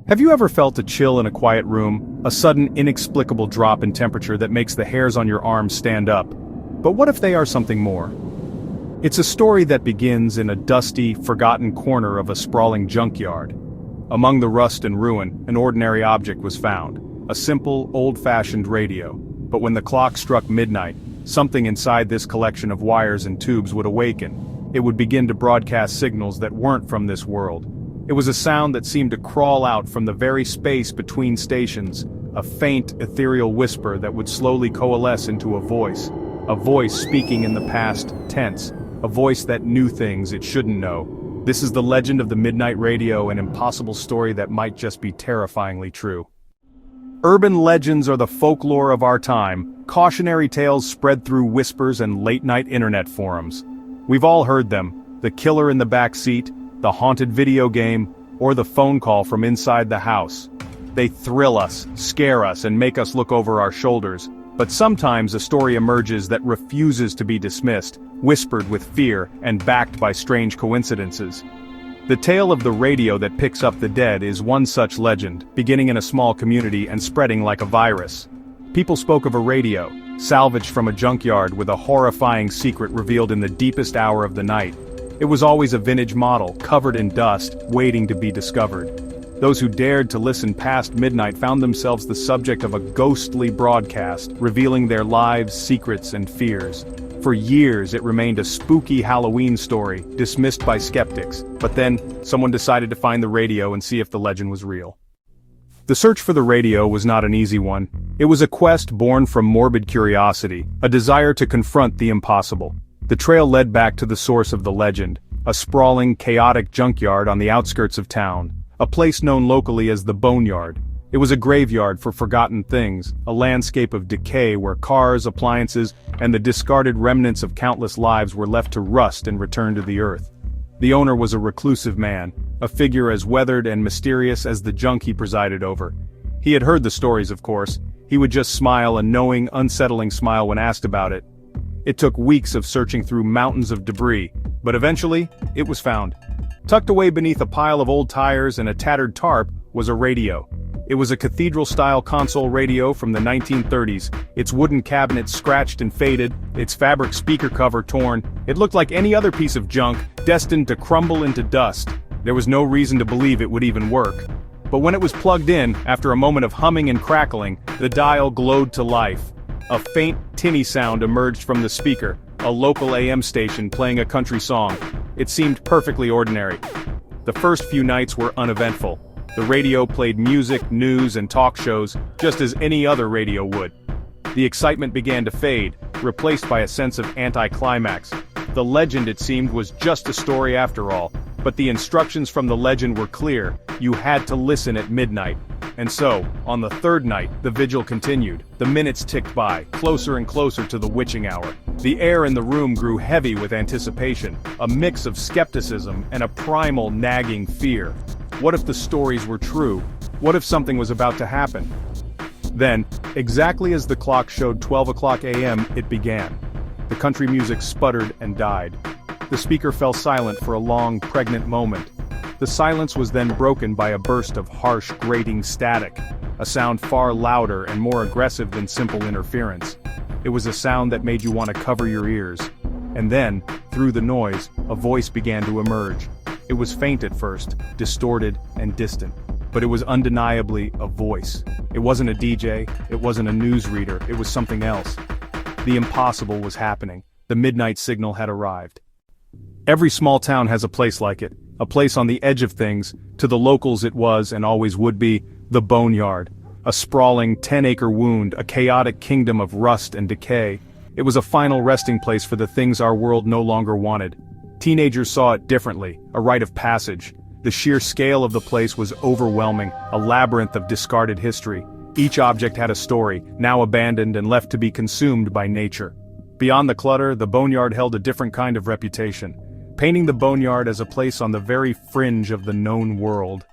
Have you ever felt a chill in a quiet room, a sudden inexplicable drop in temperature that makes the hairs on your arms stand up? But what if they are something more? It's a story that begins in a dusty, forgotten corner of a sprawling junkyard. Among the rust and ruin, an ordinary object was found, a simple, old-fashioned radio. But when the clock struck midnight, something inside this collection of wires and tubes would awaken. It would begin to broadcast signals that weren't from this world. It was a sound that seemed to crawl out from the very space between stations, a faint, ethereal whisper that would slowly coalesce into a voice speaking in the past tense, a voice that knew things it shouldn't know. This is the legend of the Midnight Radio, an impossible story that might just be terrifyingly true. Urban legends are the folklore of our time, cautionary tales spread through whispers and late-night internet forums. We've all heard them: the killer in the back seat, the haunted video game, or the phone call from inside the house. They thrill us, scare us, and make us look over our shoulders. But sometimes a story emerges that refuses to be dismissed, whispered with fear, and backed by strange coincidences. The tale of the radio that picks up the dead is one such legend, beginning in a small community and spreading like a virus. People spoke of a radio, salvaged from a junkyard with a horrifying secret revealed in the deepest hour of the night. It was always a vintage model, covered in dust, waiting to be discovered. Those who dared to listen past midnight found themselves the subject of a ghostly broadcast, revealing their lives, secrets, and fears. For years it remained a spooky Halloween story, dismissed by skeptics, but then, someone decided to find the radio and see if the legend was real. The search for the radio was not an easy one. It was a quest born from morbid curiosity, a desire to confront the impossible. The trail led back to the source of the legend, a sprawling, chaotic junkyard on the outskirts of town, a place known locally as the Boneyard. It was a graveyard for forgotten things, a landscape of decay where cars, appliances, and the discarded remnants of countless lives were left to rust and return to the earth. The owner was a reclusive man, a figure as weathered and mysterious as the junk he presided over. He had heard the stories, of course. He would just smile, a knowing, unsettling smile when asked about it. It took weeks of searching through mountains of debris, but eventually, it was found. Tucked away beneath a pile of old tires and a tattered tarp was a radio. It was a cathedral-style console radio from the 1930s, its wooden cabinet scratched and faded, its fabric speaker cover torn. It looked like any other piece of junk, destined to crumble into dust. There was no reason to believe it would even work. But when it was plugged in, after a moment of humming and crackling, the dial glowed to life. A faint, tinny sound emerged from the speaker, a local AM station playing a country song. It seemed perfectly ordinary. The first few nights were uneventful. The radio played music, news, and talk shows, just as any other radio would. The excitement began to fade, replaced by a sense of anticlimax. The legend, it seemed, was just a story after all, but the instructions from the legend were clear: you had to listen at midnight. And so, on the third night, the vigil continued. The minutes ticked by, closer and closer to the witching hour. The air in the room grew heavy with anticipation, a mix of skepticism and a primal, nagging fear. What if the stories were true? What if something was about to happen? Then, exactly as the clock showed 12 o'clock a.m., it began. The country music sputtered and died. The speaker fell silent for a long, pregnant moment. The silence was then broken by a burst of harsh, grating static, a sound far louder and more aggressive than simple interference. It was a sound that made you want to cover your ears. And then, through the noise, a voice began to emerge. It was faint at first, distorted and distant, but it was undeniably a voice. It wasn't a DJ, it wasn't a newsreader, it was something else. The impossible was happening. The midnight signal had arrived. Every small town has a place like it, a place on the edge of things. To the locals it was, and always would be, the Boneyard. A sprawling 10-acre wound, a chaotic kingdom of rust and decay. It was a final resting place for the things our world no longer wanted. Teenagers saw it differently, a rite of passage. The sheer scale of the place was overwhelming, a labyrinth of discarded history. Each object had a story, now abandoned and left to be consumed by nature. Beyond the clutter, the Boneyard held a different kind of reputation, painting the Boneyard as a place on the very fringe of the known world.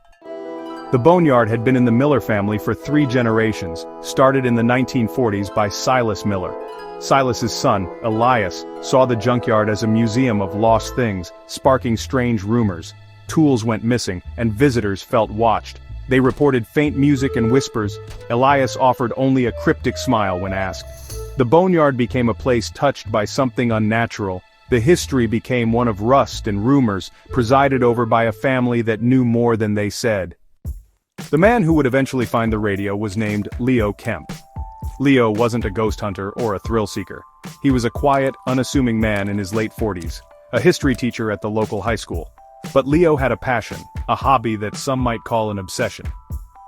The Boneyard had been in the Miller family for 3 generations, started in the 1940s by Silas Miller. Silas's son, Elias, saw the junkyard as a museum of lost things, sparking strange rumors. Tools went missing, and visitors felt watched. They reported faint music and whispers. Elias offered only a cryptic smile when asked. The Boneyard became a place touched by something unnatural. The history became one of rust and rumors, presided over by a family that knew more than they said. The man who would eventually find the radio was named Leo Kemp. Leo wasn't a ghost hunter or a thrill seeker. He was a quiet, unassuming man in his late 40s, a history teacher at the local high school. But Leo had a passion, a hobby that some might call an obsession.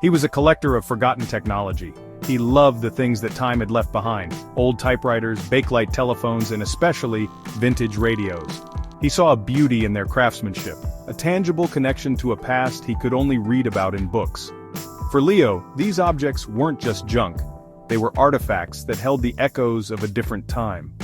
He was a collector of forgotten technology. He loved the things that time had left behind, old typewriters, bakelite telephones, and especially vintage radios. He saw a beauty in their craftsmanship, a tangible connection to a past he could only read about in books. For Leo, these objects weren't just junk. They were artifacts that held the echoes of a different time.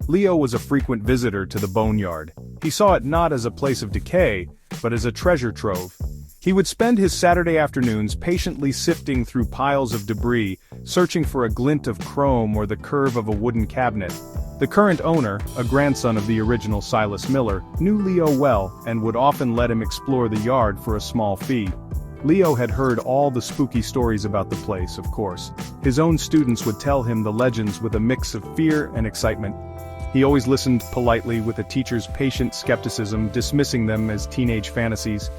Leo was a frequent visitor to the Boneyard. He saw it not as a place of decay, but as a treasure trove. He would spend his Saturday afternoons patiently sifting through piles of debris, searching for a glint of chrome or the curve of a wooden cabinet. The current owner, a grandson of the original Silas Miller, knew Leo well and would often let him explore the yard for a small fee. Leo had heard all the spooky stories about the place, of course. His own students would tell him the legends with a mix of fear and excitement. He always listened politely with a teacher's patient skepticism, dismissing them as teenage fantasies.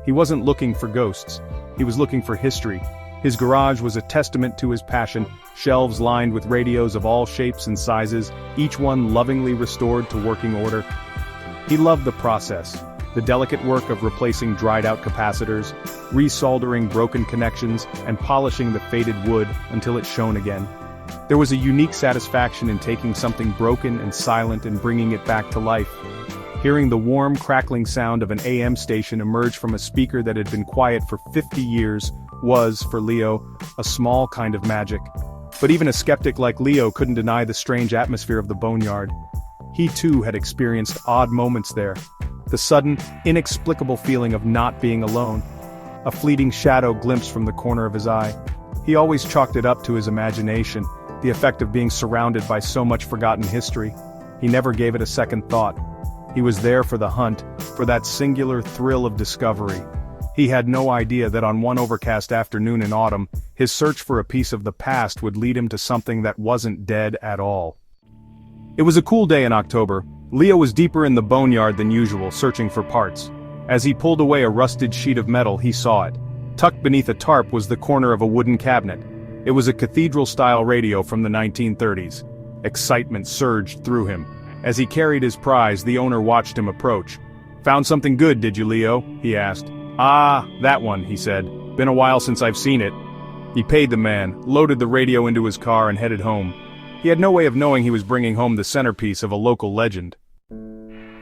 He wasn't looking for ghosts. He was looking for history. His garage was a testament to his passion, shelves lined with radios of all shapes and sizes, each one lovingly restored to working order. He loved the process, the delicate work of replacing dried-out capacitors, resoldering broken connections, and polishing the faded wood until it shone again. There was a unique satisfaction in taking something broken and silent and bringing it back to life. Hearing the warm, crackling sound of an AM station emerge from a speaker that had been quiet for 50 years was, for Leo, a small kind of magic. But even a skeptic like Leo couldn't deny the strange atmosphere of the Boneyard. He too had experienced odd moments there. The sudden, inexplicable feeling of not being alone. A fleeting shadow glimpsed from the corner of his eye. He always chalked it up to his imagination, the effect of being surrounded by so much forgotten history. He never gave it a second thought. He was there for the hunt, for that singular thrill of discovery. He had no idea that on one overcast afternoon in autumn, his search for a piece of the past would lead him to something that wasn't dead at all. It was a cool day in October. Leo was deeper in the Boneyard than usual, searching for parts. As he pulled away a rusted sheet of metal, he saw it. Tucked beneath a tarp was the corner of a wooden cabinet. It was a cathedral-style radio from the 1930s. Excitement surged through him. As he carried his prize, the owner watched him approach. "Found something good, did you, Leo?" he asked. "Ah, that one," he said. "Been a while since I've seen it." He paid the man, loaded the radio into his car and headed home. He had no way of knowing he was bringing home the centerpiece of a local legend.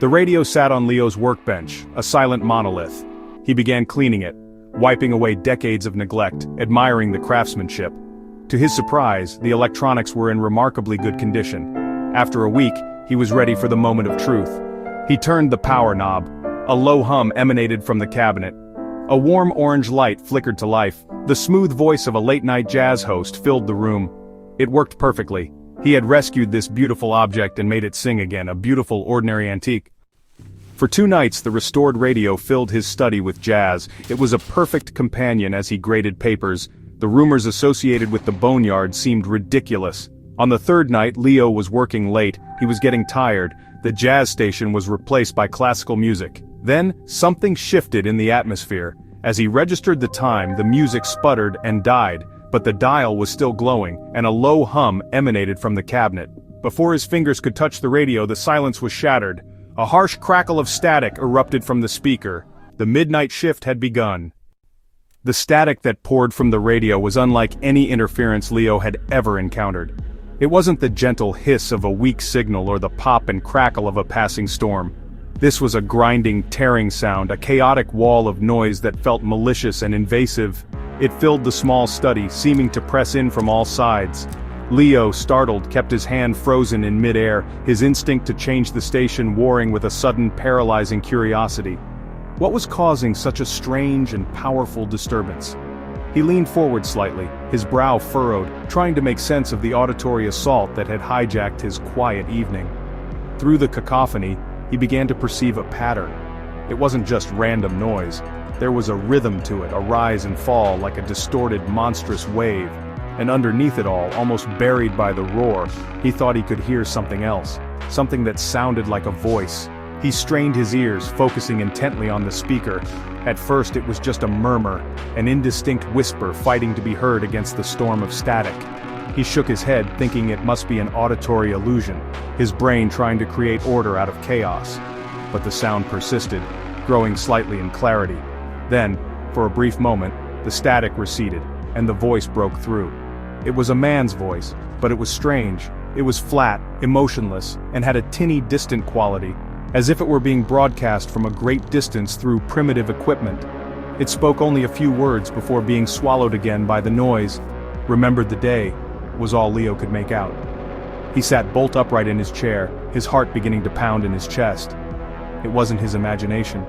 The radio sat on Leo's workbench, a silent monolith. He began cleaning it, wiping away decades of neglect, admiring the craftsmanship. To his surprise, the electronics were in remarkably good condition. After a week, he was ready for the moment of truth. He turned the power knob. A low hum emanated from the cabinet. A warm orange light flickered to life. The smooth voice of a late-night jazz host filled the room. It worked perfectly. He had rescued this beautiful object and made it sing again, a beautiful ordinary antique. For 2 nights the restored radio filled his study with jazz. It was a perfect companion as he graded papers. The rumors associated with the Boneyard seemed ridiculous. On the 3rd night, Leo was working late. He was getting tired. The jazz station was replaced by classical music. Then, something shifted in the atmosphere. As he registered the time, the music sputtered and died, but the dial was still glowing, and a low hum emanated from the cabinet. Before his fingers could touch the radio, the silence was shattered. A harsh crackle of static erupted from the speaker. The midnight shift had begun. The static that poured from the radio was unlike any interference Leo had ever encountered. It wasn't the gentle hiss of a weak signal or the pop and crackle of a passing storm. This was a grinding, tearing sound, a chaotic wall of noise that felt malicious and invasive. It filled the small study, seeming to press in from all sides. Leo, startled, kept his hand frozen in midair, his instinct to change the station warring with a sudden, paralyzing curiosity. What was causing such a strange and powerful disturbance? He leaned forward slightly, his brow furrowed, trying to make sense of the auditory assault that had hijacked his quiet evening. Through the cacophony, he began to perceive a pattern. It wasn't just random noise. There was a rhythm to it, a rise and fall like a distorted, monstrous wave. And underneath it all, almost buried by the roar, he thought he could hear something else, something that sounded like a voice. He strained his ears, focusing intently on the speaker. At first it was just a murmur, an indistinct whisper fighting to be heard against the storm of static. He shook his head, thinking it must be an auditory illusion, his brain trying to create order out of chaos. But the sound persisted, growing slightly in clarity. Then, for a brief moment, the static receded, and the voice broke through. It was a man's voice, but it was strange. It was flat, emotionless, and had a tinny, distant quality, as if it were being broadcast from a great distance through primitive equipment. It spoke only a few words before being swallowed again by the noise. "Remembered the day," was all Leo could make out. He sat bolt upright in his chair, his heart beginning to pound in his chest. It wasn't his imagination.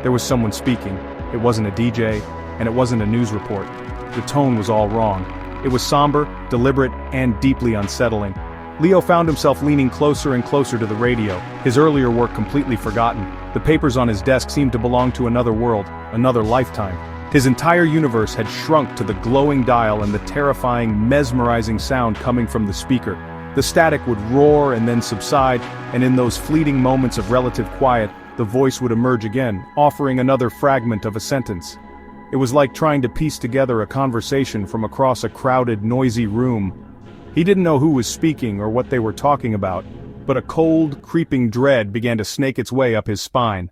There was someone speaking. It wasn't a DJ, and it wasn't a news report. The tone was all wrong. It was somber, deliberate, and deeply unsettling. Leo found himself leaning closer and closer to the radio, his earlier work completely forgotten. The papers on his desk seemed to belong to another world, another lifetime. His entire universe had shrunk to the glowing dial and the terrifying, mesmerizing sound coming from the speaker. The static would roar and then subside, and in those fleeting moments of relative quiet, the voice would emerge again, offering another fragment of a sentence. It was like trying to piece together a conversation from across a crowded, noisy room. He didn't know who was speaking or what they were talking about, but a cold, creeping dread began to snake its way up his spine.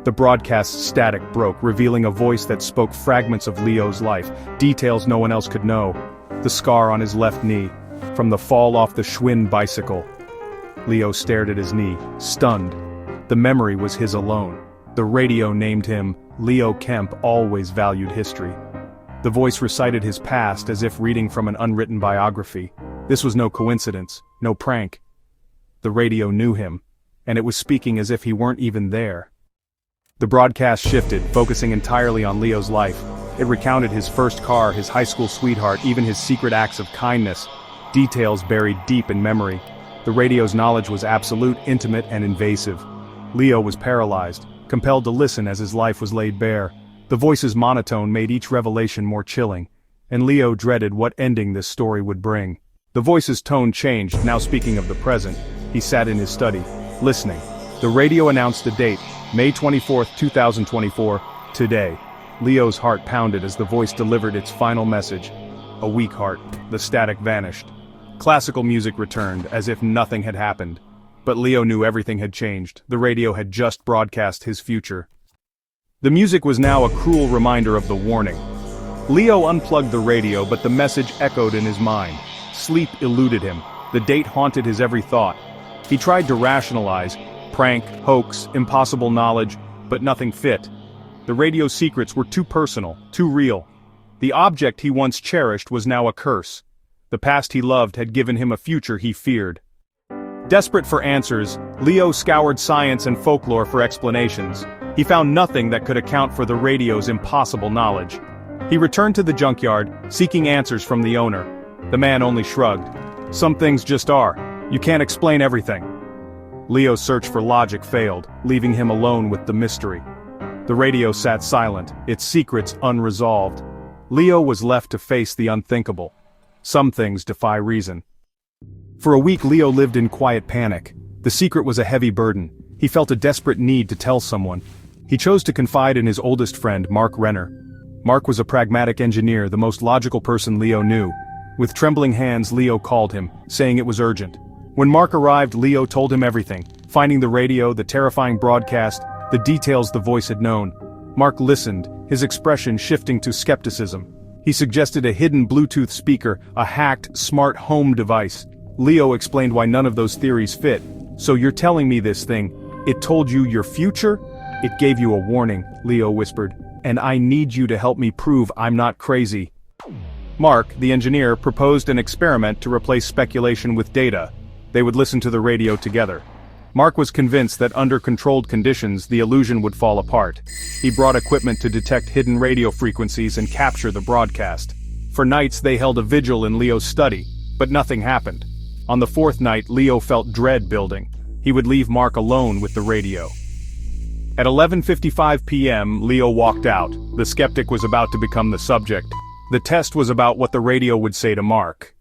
The broadcast's static broke, revealing a voice that spoke fragments of Leo's life, details no one else could know. The scar on his left knee, from the fall off the Schwinn bicycle. Leo stared at his knee, stunned. The memory was his alone. The radio named him Leo Kemp, always valued history. The voice recited his past as if reading from an unwritten biography. This was no coincidence, no prank. The radio knew him, and it was speaking as if he weren't even there. The broadcast shifted, focusing entirely on Leo's life. It recounted his first car, his high school sweetheart, even his secret acts of kindness, details buried deep in memory. The radio's knowledge was absolute, intimate, and invasive. Leo was paralyzed, compelled to listen as his life was laid bare. The voice's monotone made each revelation more chilling, and Leo dreaded what ending this story would bring. The voice's tone changed, now speaking of the present. He sat in his study, listening. The radio announced the date, May 24, 2024, today. Leo's heart pounded as the voice delivered its final message. A weak heart. The static vanished. Classical music returned, as if nothing had happened. But Leo knew everything had changed. The radio had just broadcast his future. The music was now a cruel reminder of the warning. Leo unplugged the radio, but the message echoed in his mind. Sleep eluded him. The date haunted his every thought. He tried to rationalize, prank, hoax, impossible knowledge, but nothing fit. The radio's secrets were too personal, too real. The object he once cherished was now a curse. The past he loved had given him a future he feared. Desperate for answers, Leo scoured science and folklore for explanations. He found nothing that could account for the radio's impossible knowledge. He returned to the junkyard, seeking answers from the owner. The man only shrugged. Some things just are. You can't explain everything. Leo's search for logic failed, leaving him alone with the mystery. The radio sat silent, its secrets unresolved. Leo was left to face the unthinkable. Some things defy reason. For a week Leo lived in quiet panic. The secret was a heavy burden. He felt a desperate need to tell someone. He chose to confide in his oldest friend, Mark Renner. Mark was a pragmatic engineer, the most logical person Leo knew. With trembling hands Leo called him, saying it was urgent. When Mark arrived, Leo told him everything, finding the radio, the terrifying broadcast, the details the voice had known. Mark listened, his expression shifting to skepticism. He suggested a hidden Bluetooth speaker, a hacked, smart home device. Leo explained why none of those theories fit. So you're telling me this thing, it told you your future? It gave you a warning, Leo whispered. And I need you to help me prove I'm not crazy. Mark, the engineer, proposed an experiment to replace speculation with data. They would listen to the radio together. Mark was convinced that under controlled conditions the illusion would fall apart. He brought equipment to detect hidden radio frequencies and capture the broadcast. For nights they held a vigil in Leo's study, but nothing happened. On the fourth night Leo felt dread building. He would leave Mark alone with the radio. At 11:55 p.m., Leo walked out. The skeptic was about to become the subject. The test was about what the radio would say to Mark.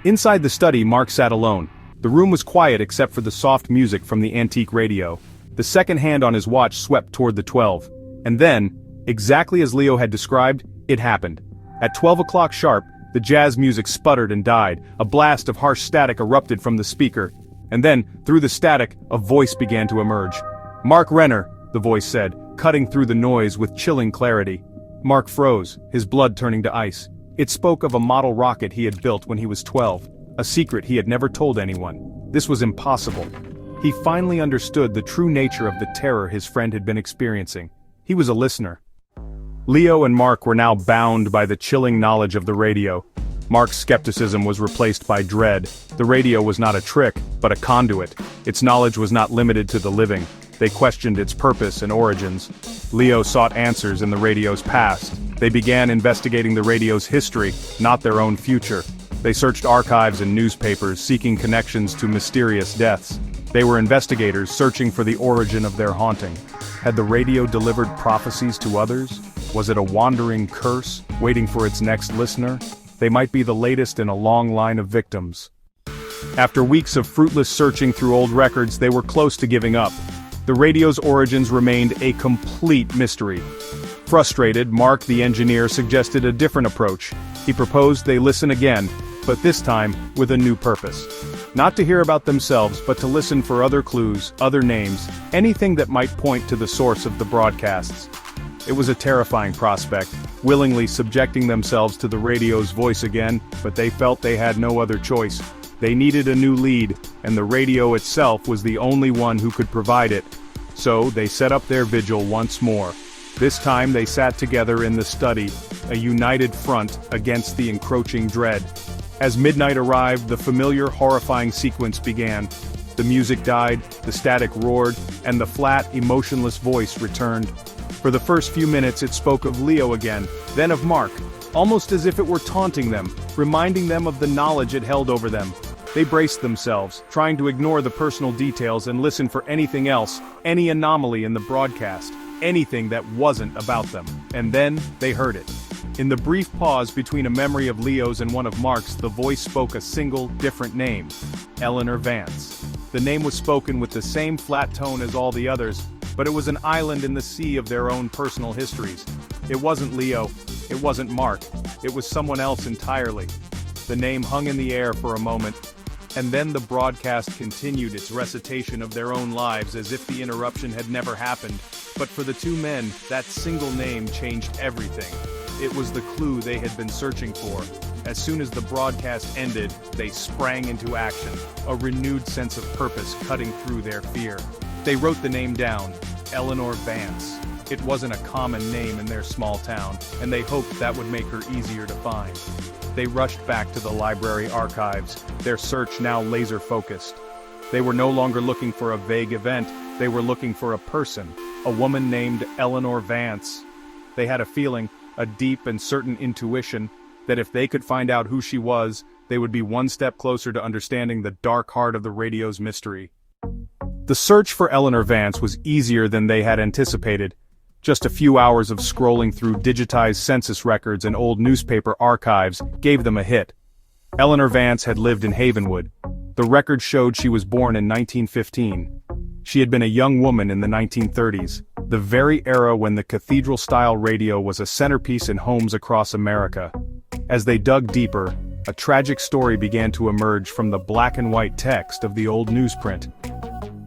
Inside the study, Mark sat alone. The room was quiet except for the soft music from the antique radio. The second hand on his watch swept toward the 12. And then, exactly as Leo had described, it happened. At 12 o'clock sharp, the jazz music sputtered and died. A blast of harsh static erupted from the speaker. And then, through the static, a voice began to emerge. "Mark Renner," the voice said, cutting through the noise with chilling clarity. Mark froze, his blood turning to ice. It spoke of a model rocket he had built when he was 12, a secret he had never told anyone. This was impossible. He finally understood the true nature of the terror his friend had been experiencing. He was a listener. Leo and Mark were now bound by the chilling knowledge of the radio. Mark's skepticism was replaced by dread. The radio was not a trick, but a conduit. Its knowledge was not limited to the living. They questioned its purpose and origins. Leo sought answers in the radio's past. They began investigating the radio's history, not their own future. They searched archives and newspapers, seeking connections to mysterious deaths. They were investigators searching for the origin of their haunting. Had the radio delivered prophecies to others? Was it a wandering curse, waiting for its next listener? They might be the latest in a long line of victims. After weeks of fruitless searching through old records, they were close to giving up. The radio's origins remained a complete mystery. Frustrated, Mark the engineer suggested a different approach. He proposed they listen again, but this time with a new purpose. Not to hear about themselves, but to listen for other clues, other names, anything that might point to the source of the broadcasts. It was a terrifying prospect, willingly subjecting themselves to the radio's voice again, but they felt they had no other choice. They needed a new lead, and the radio itself was the only one who could provide it. So they set up their vigil once more. This time they sat together in the study, a united front against the encroaching dread. As midnight arrived, the familiar horrifying sequence began. The music died, the static roared, and the flat, emotionless voice returned. For the first few minutes it spoke of Leo again, then of Mark, almost as if it were taunting them, reminding them of the knowledge it held over them. They braced themselves, trying to ignore the personal details and listen for anything else, any anomaly in the broadcast, anything that wasn't about them. And then, they heard it. In the brief pause between a memory of Leo's and one of Mark's, the voice spoke a single, different name. Eleanor Vance. The name was spoken with the same flat tone as all the others, but it was an island in the sea of their own personal histories. It wasn't Leo, it wasn't Mark, it was someone else entirely. The name hung in the air for a moment, and then the broadcast continued its recitation of their own lives as if the interruption had never happened. But for the two men, that single name changed everything. It was the clue they had been searching for. As soon as the broadcast ended, they sprang into action, a renewed sense of purpose cutting through their fear. They wrote the name down, Eleanor Vance. It wasn't a common name in their small town, and they hoped that would make her easier to find. They rushed back to the library archives, their search now laser-focused. They were no longer looking for a vague event, they were looking for a person, a woman named Eleanor Vance. They had a feeling, a deep and certain intuition, that if they could find out who she was, they would be one step closer to understanding the dark heart of the radio's mystery. The search for Eleanor Vance was easier than they had anticipated. Just a few hours of scrolling through digitized census records and old newspaper archives gave them a hit. Eleanor Vance had lived in Havenwood. The record showed she was born in 1915. She had been a young woman in the 1930s, the very era when the cathedral-style radio was a centerpiece in homes across America. As they dug deeper, a tragic story began to emerge from the black-and-white text of the old newsprint.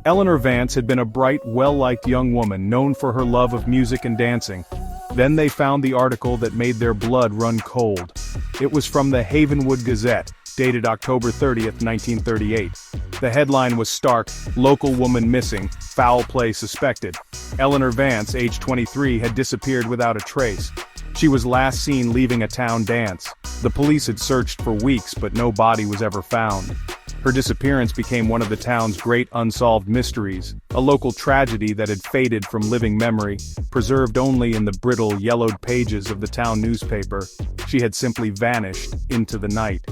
Eleanor Vance had been a bright, well-liked young woman known for her love of music and dancing. Then they found the article that made their blood run cold. It was from the Havenwood Gazette, dated October 30th, 1938. The headline was stark, "Local woman missing, foul play suspected." Eleanor Vance, age 23, had disappeared without a trace. She was last seen leaving a town dance. The police had searched for weeks, but no body was ever found. Her disappearance became one of the town's great unsolved mysteries, a local tragedy that had faded from living memory, preserved only in the brittle, yellowed pages of the town newspaper. She had simply vanished into the night.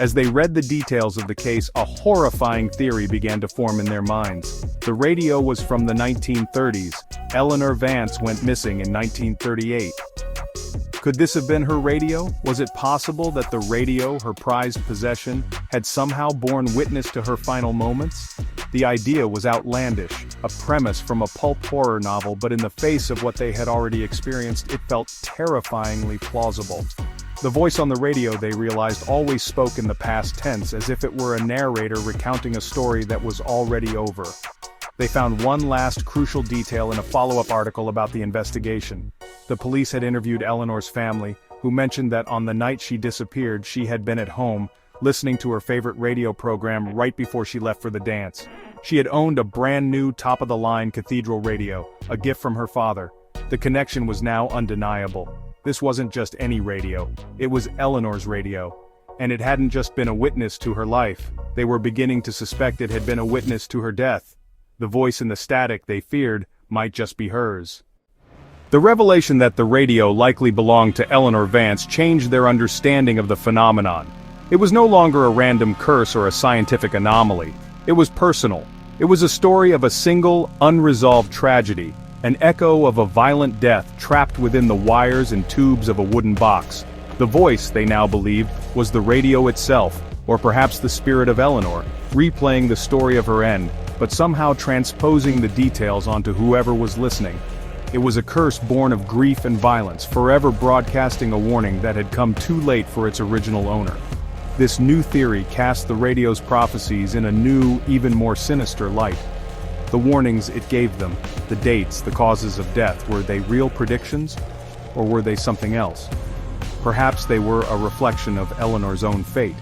As they read the details of the case, a horrifying theory began to form in their minds. The radio was from the 1930s. Eleanor Vance went missing in 1938. Could this have been her radio? Was it possible that the radio, her prized possession, had somehow borne witness to her final moments? The idea was outlandish, a premise from a pulp horror novel, but in the face of what they had already experienced, it felt terrifyingly plausible. The voice on the radio, they realized, always spoke in the past tense, as if it were a narrator recounting a story that was already over. They found one last crucial detail in a follow-up article about the investigation. The police had interviewed Eleanor's family, who mentioned that on the night she disappeared, she had been at home, listening to her favorite radio program right before she left for the dance. She had owned a brand new top-of-the-line cathedral radio, a gift from her father. The connection was now undeniable. This wasn't just any radio, it was Eleanor's radio. And it hadn't just been a witness to her life, they were beginning to suspect it had been a witness to her death. The voice in the static, they feared, might just be hers. The revelation that the radio likely belonged to Eleanor Vance changed their understanding of the phenomenon. It was no longer a random curse or a scientific anomaly. It was personal. It was a story of a single, unresolved tragedy, an echo of a violent death trapped within the wires and tubes of a wooden box. The voice, they now believed, was the radio itself, or perhaps the spirit of Eleanor, replaying the story of her end, but somehow transposing the details onto whoever was listening. It was a curse born of grief and violence, forever broadcasting a warning that had come too late for its original owner. This new theory cast the radio's prophecies in a new, even more sinister light. The warnings it gave them, the dates, the causes of death, were they real predictions? Or were they something else? Perhaps they were a reflection of Eleanor's own fate.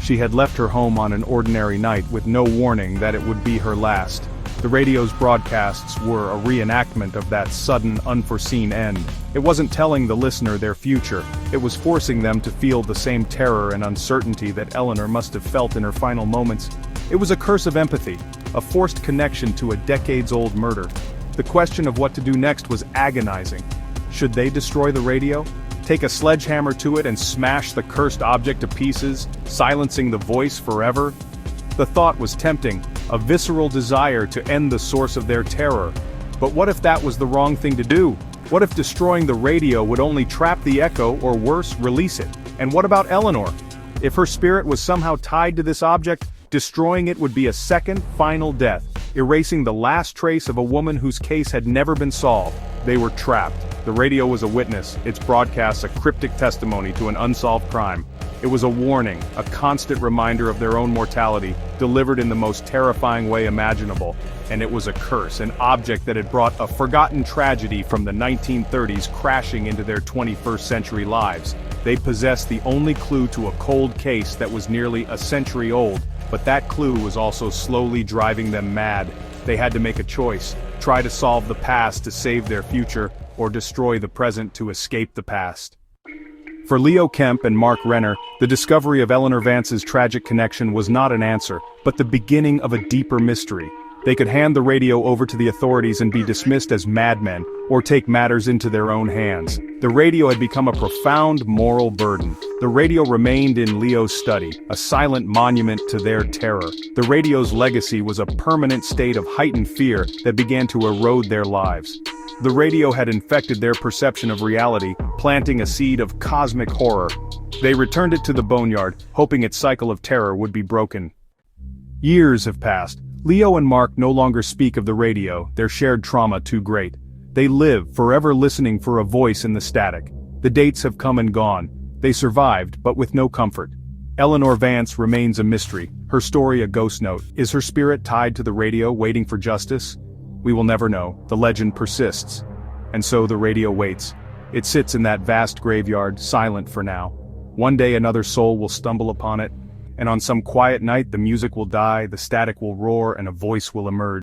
She had left her home on an ordinary night with no warning that it would be her last. The radio's broadcasts were a reenactment of that sudden, unforeseen end. It wasn't telling the listener their future, it was forcing them to feel the same terror and uncertainty that Eleanor must have felt in her final moments. It was a curse of empathy, a forced connection to a decades-old murder. The question of what to do next was agonizing. Should they destroy the radio? Take a sledgehammer to it and smash the cursed object to pieces, silencing the voice forever? The thought was tempting, a visceral desire to end the source of their terror. But what if that was the wrong thing to do? What if destroying the radio would only trap the echo, or worse, release it? And what about Eleanor? If her spirit was somehow tied to this object, destroying it would be a second, final death, erasing the last trace of a woman whose case had never been solved. They were trapped. The radio was a witness, its broadcasts a cryptic testimony to an unsolved crime. It was a warning, a constant reminder of their own mortality, delivered in the most terrifying way imaginable. And it was a curse, an object that had brought a forgotten tragedy from the 1930s crashing into their 21st century lives. They possessed the only clue to a cold case that was nearly a century old, but that clue was also slowly driving them mad. They had to make a choice, try to solve the past to save their future, or destroy the present to escape the past. For Leo Kemp and Mark Renner, the discovery of Eleanor Vance's tragic connection was not an answer, but the beginning of a deeper mystery. They could hand the radio over to the authorities and be dismissed as madmen, or take matters into their own hands. The radio had become a profound moral burden. The radio remained in Leo's study, a silent monument to their terror. The radio's legacy was a permanent state of heightened fear that began to erode their lives. The radio had infected their perception of reality, planting a seed of cosmic horror. They returned it to the Boneyard, hoping its cycle of terror would be broken. Years have passed. Leo and Mark no longer speak of the radio, their shared trauma too great. They live, forever listening for a voice in the static. The dates have come and gone. They survived, but with no comfort. Eleanor Vance remains a mystery, her story a ghost note. Is her spirit tied to the radio, waiting for justice? We will never know. The legend persists. And so the radio waits. It sits in that vast graveyard, silent for now. One day another soul will stumble upon it, and on some quiet night the music will die, the static will roar, and a voice will emerge.